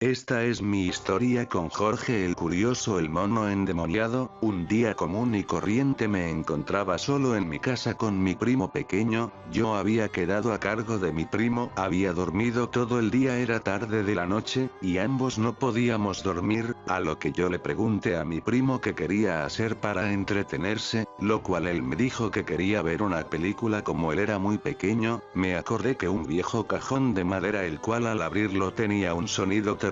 Esta es mi historia con Jorge el Curioso el mono endemoniado. Un día común y corriente me encontraba solo en mi casa con mi primo pequeño. Yo había quedado a cargo de mi primo, había dormido todo el día, era tarde de la noche, y ambos no podíamos dormir, a lo que yo le pregunté a mi primo qué quería hacer para entretenerse, lo cual él me dijo que quería ver una película. Como él era muy pequeño, me acordé que un viejo cajón de madera el cual al abrirlo tenía un sonido terrorífico.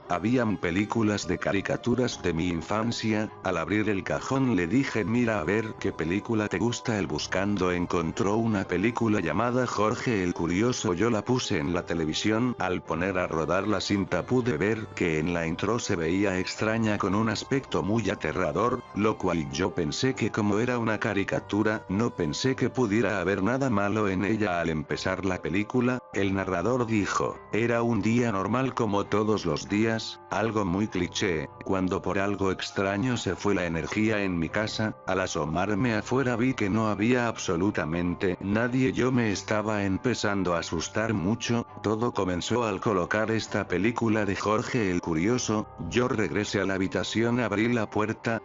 Habían películas de caricaturas de mi infancia. Al abrir el cajón le dije: mira a ver qué película te gusta. Él buscando encontró una película llamada Jorge el Curioso. Yo la puse en la televisión. Al poner a rodar la cinta pude ver que en la intro se veía extraña con un aspecto muy aterrador, lo cual yo pensé que como era una caricatura, no pensé que pudiera haber nada malo en ella. Al empezar la película, el narrador dijo: era un día normal como todos los días. Algo muy cliché, cuando por algo extraño se fue la energía en mi casa. Al asomarme afuera vi que no había absolutamente nadie. Yo me estaba empezando a asustar mucho. Todo comenzó al colocar esta película de Jorge el Curioso. Yo regresé a la habitación, abrí la puerta.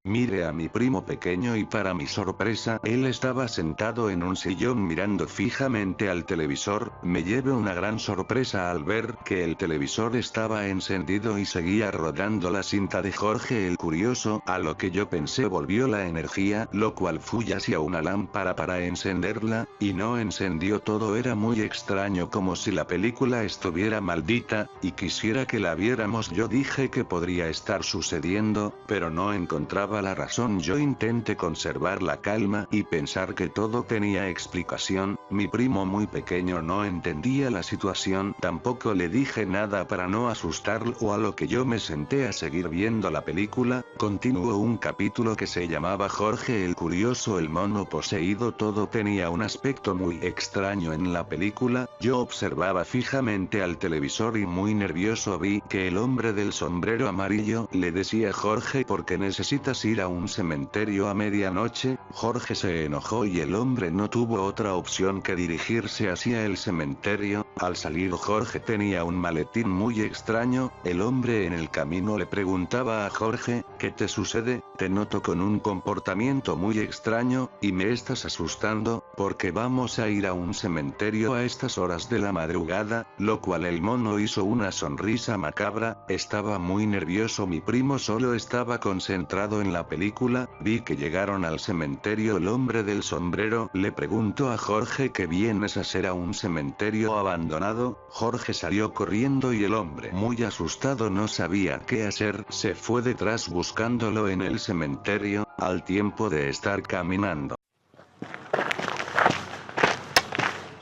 Miré a mi primo pequeño y para mi sorpresa, él estaba sentado en un sillón mirando fijamente al televisor. Me llevé una gran sorpresa al ver que el televisor estaba encendido y seguía rodando la cinta de Jorge el Curioso, a lo que yo pensé volvió la energía, lo cual fui hacia una lámpara para encenderla, y no encendió. Todo era muy extraño, como si la película estuviera maldita, y quisiera que la viéramos. Yo dije que podría estar sucediendo, pero no encontraba la razón. Yo intenté conservar la calma y pensar que todo tenía explicación. Mi primo muy pequeño no entendía la situación, tampoco le dije nada para no asustarlo, a lo que yo me senté a seguir viendo la película. Continuó un capítulo que se llamaba Jorge el Curioso el mono poseído. Todo tenía un aspecto muy extraño en la película. Yo observaba fijamente al televisor y muy nervioso vi que el hombre del sombrero amarillo le decía: Jorge, ¿por qué necesitas ir a un cementerio a medianoche? Jorge se enojó y el hombre no tuvo otra opción que dirigirse hacia el cementerio. Al salir Jorge tenía un maletín muy extraño. El hombre en el camino le preguntaba a Jorge: ¿qué te sucede? Te noto con un comportamiento muy extraño, y me estás asustando, porque vamos a ir a un cementerio a estas horas de la madrugada, lo cual el mono hizo una sonrisa macabra. Estaba muy nervioso mi primo, solo estaba concentrado en la película. Vi que llegaron al cementerio. El hombre del sombrero le preguntó a Jorge: ¿qué vienes a hacer a un cementerio abandonado? Jorge salió corriendo y el hombre, muy asustado, no sabía qué hacer, se fue detrás buscándolo en el cementerio. Al tiempo de estar caminando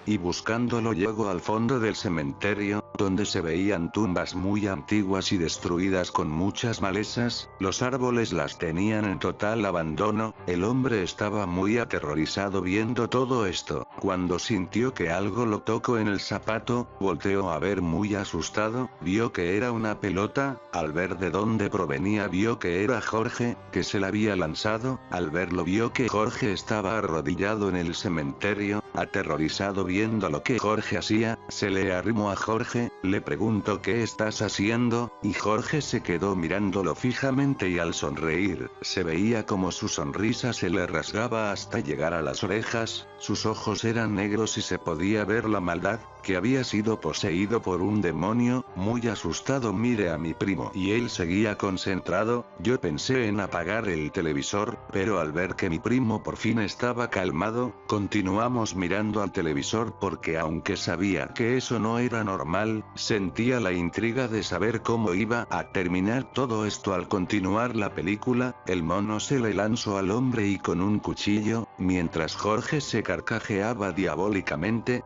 y buscándolo llegó al fondo del cementerio, donde se veían tumbas muy antiguas y destruidas con muchas malezas. Los árboles las tenían en total abandono. El hombre estaba muy aterrorizado viendo todo esto. Cuando sintió que algo lo tocó en el zapato, volteó a ver muy asustado, vio que era una pelota. Al ver de dónde provenía vio que era Jorge, que se la había lanzado. Al verlo vio que Jorge estaba arrodillado en el cementerio. Aterrorizado viendo lo que Jorge hacía, se le arrimó a Jorge, le preguntó: ¿qué estás haciendo? Y Jorge se quedó mirándolo fijamente y al sonreír, se veía como su sonrisa se le rasgaba hasta llegar a las orejas. Sus ojos eran negros y se podía ver la maldad, que había sido poseído por un demonio. Muy asustado miré a mi primo y él seguía concentrado. Yo pensé en apagar el televisor, pero al ver que mi primo por fin estaba calmado, continuamos mirando al televisor porque aunque sabía que eso no era normal, sentía la intriga de saber cómo iba a terminar todo esto. Al continuar la película, el mono se le lanzó al hombre y con un cuchillo, mientras Jorge se carcajeaba diabólicamente.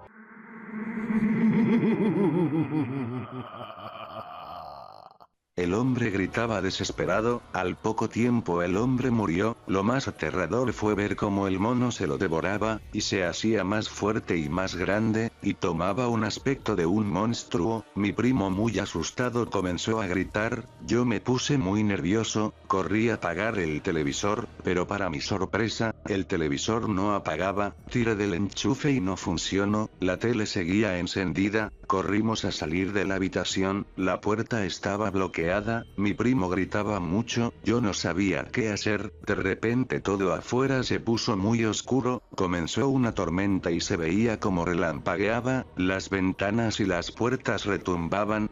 El hombre gritaba desesperado. Al poco tiempo el hombre murió. Lo más aterrador fue ver cómo el mono se lo devoraba, y se hacía más fuerte y más grande, y tomaba un aspecto de un monstruo. Mi primo, muy asustado, comenzó a gritar. Yo me puse muy nervioso, corrí a apagar el televisor, pero para mi sorpresa, el televisor no apagaba. Tiré del enchufe y no funcionó. La tele seguía encendida. Corrimos a salir de la habitación, la puerta estaba bloqueada, mi primo gritaba mucho, yo no sabía qué hacer. De repente todo afuera se puso muy oscuro, comenzó una tormenta y se veía como relampagueaba, las ventanas y las puertas retumbaban.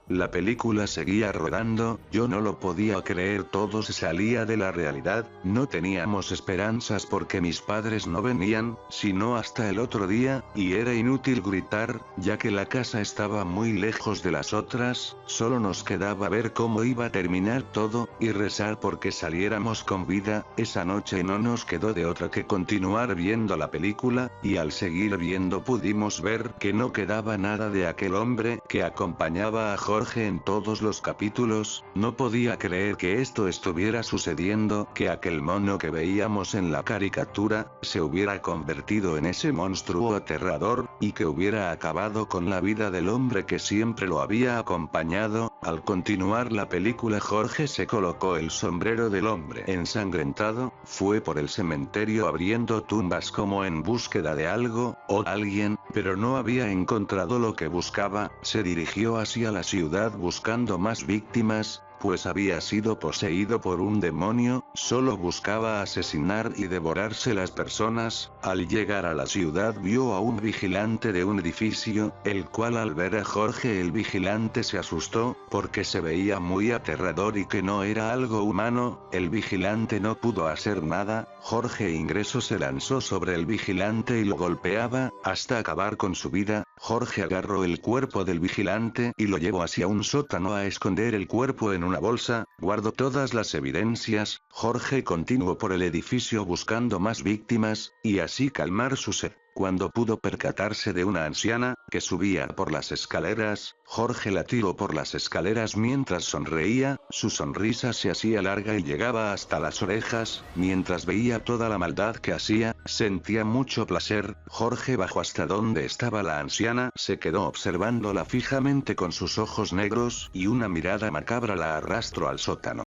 La película seguía rodando, yo no lo podía creer, todo se salía de la realidad, no teníamos esperanzas porque mis padres no venían, sino hasta el otro día, y era inútil gritar, ya que la casa estaba muy lejos de las otras, solo nos quedaba ver cómo iba a terminar todo, y rezar porque saliéramos con vida. Esa noche no nos quedó de otra que continuar viendo la película, y al seguir viendo pudimos ver que no quedaba nada de aquel hombre que acompañaba a Jorge en todos los capítulos. No podía creer que esto estuviera sucediendo, que aquel mono que veíamos en la caricatura, se hubiera convertido en ese monstruo aterrador, y que hubiera acabado con la vida del hombre que siempre lo había acompañado. Al continuar la película, Jorge se colocó el sombrero del hombre ensangrentado, fue por el cementerio abriendo tumbas como en búsqueda de algo, o alguien, pero no había encontrado lo que buscaba. Se dirigió hacia la ciudad buscando más víctimas, pues había sido poseído por un demonio, solo buscaba asesinar y devorarse las personas. Al llegar a la ciudad vio a un vigilante de un edificio, el cual al ver a Jorge el vigilante se asustó, porque se veía muy aterrador y que no era algo humano. El vigilante no pudo hacer nada, Jorge ingreso se lanzó sobre el vigilante y lo golpeaba, hasta acabar con su vida. Jorge agarró el cuerpo del vigilante y lo llevó hacia un sótano a esconder el cuerpo en una bolsa, guardó todas las evidencias. Jorge continuó por el edificio buscando más víctimas, y así calmar su sed. Cuando pudo percatarse de una anciana, que subía por las escaleras, Jorge la tiró por las escaleras mientras sonreía, su sonrisa se hacía larga y llegaba hasta las orejas. Mientras veía toda la maldad que hacía, sentía mucho placer. Jorge bajó hasta donde estaba la anciana, se quedó observándola fijamente con sus ojos negros, y una mirada macabra la arrastró al sótano.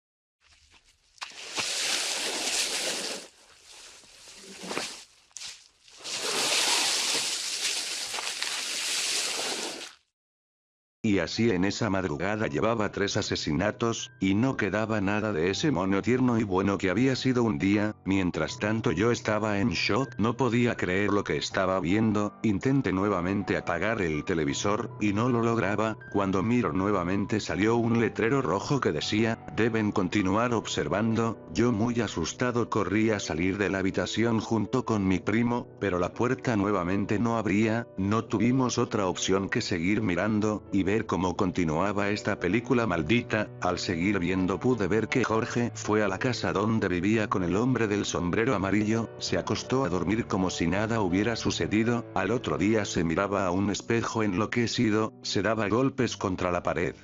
Y así en esa madrugada llevaba 3 asesinatos, y no quedaba nada de ese mono tierno y bueno que había sido un día. Mientras tanto yo estaba en shock, no podía creer lo que estaba viendo. Intenté nuevamente apagar el televisor, y no lo lograba. Cuando miro nuevamente salió un letrero rojo que decía, deben continuar observando. Yo muy asustado corrí a salir de la habitación junto con mi primo, pero la puerta nuevamente no abría. No tuvimos otra opción que seguir mirando, y ver cómo continuaba esta película maldita. Al seguir viendo pude ver que Jorge fue a la casa donde vivía con el hombre del sombrero amarillo, se acostó a dormir como si nada hubiera sucedido. Al otro día se miraba a un espejo enloquecido, se daba golpes contra la pared.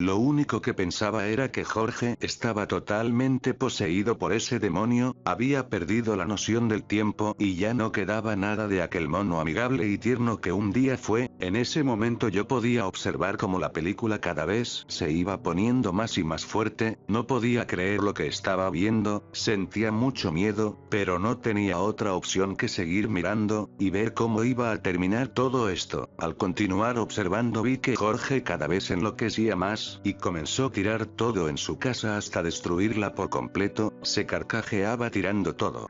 Lo único que pensaba era que Jorge estaba totalmente poseído por ese demonio, había perdido la noción del tiempo y ya no quedaba nada de aquel mono amigable y tierno que un día fue. En ese momento yo podía observar cómo la película cada vez se iba poniendo más y más fuerte, no podía creer lo que estaba viendo, sentía mucho miedo, pero no tenía otra opción que seguir mirando, y ver cómo iba a terminar todo esto. Al continuar observando vi que Jorge cada vez enloquecía más, y comenzó a tirar todo en su casa hasta destruirla por completo, se carcajeaba tirando todo.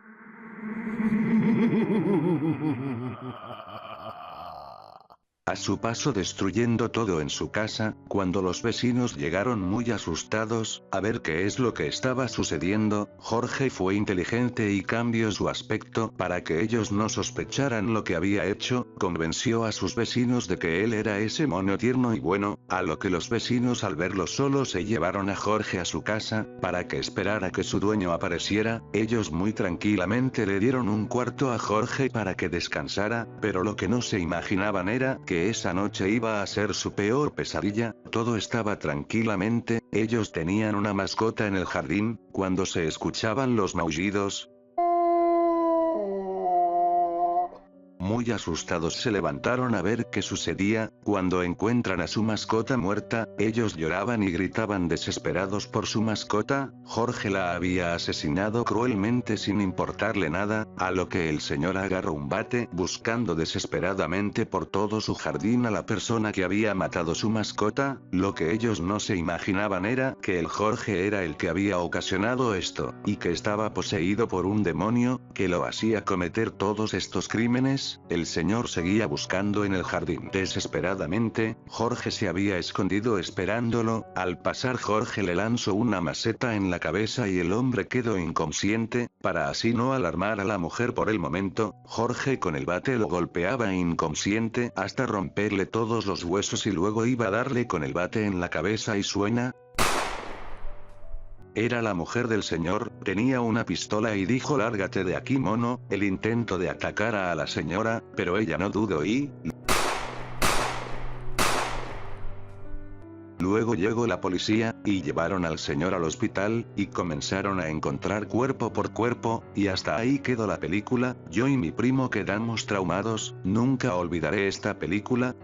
a su paso destruyendo todo en su casa. Cuando los vecinos llegaron muy asustados, a ver qué es lo que estaba sucediendo, Jorge fue inteligente y cambió su aspecto para que ellos no sospecharan lo que había hecho, convenció a sus vecinos de que él era ese mono tierno y bueno, a lo que los vecinos al verlo solo se llevaron a Jorge a su casa, para que esperara que su dueño apareciera. Ellos muy tranquilamente le dieron un cuarto a Jorge para que descansara, pero lo que no se imaginaban era que esa noche iba a ser su peor pesadilla. Todo estaba tranquilamente, ellos tenían una mascota en el jardín, cuando se escuchaban los maullidos. Muy asustados se levantaron a ver qué sucedía. Cuando encuentran a su mascota muerta, ellos lloraban y gritaban desesperados por su mascota. Jorge la había asesinado cruelmente sin importarle nada, a lo que el señor agarró un bate buscando desesperadamente por todo su jardín a la persona que había matado su mascota. Lo que ellos no se imaginaban era que el Jorge era el que había ocasionado esto, y que estaba poseído por un demonio, que lo hacía cometer todos estos crímenes. El señor seguía buscando en el jardín. Desesperadamente, Jorge se había escondido esperándolo. Al pasar Jorge le lanzó una maceta en la cabeza y el hombre quedó inconsciente, para así no alarmar a la mujer por el momento. Jorge con el bate lo golpeaba inconsciente hasta romperle todos los huesos y luego iba a darle con el bate en la cabeza y suena. Era la mujer del señor, tenía una pistola y dijo lárgate de aquí mono. El intento de atacar a la señora, pero ella no dudó y... Luego llegó la policía, y llevaron al señor al hospital, y comenzaron a encontrar cuerpo por cuerpo, y hasta ahí quedó la película. Yo y mi primo quedamos traumados. Nunca olvidaré esta película.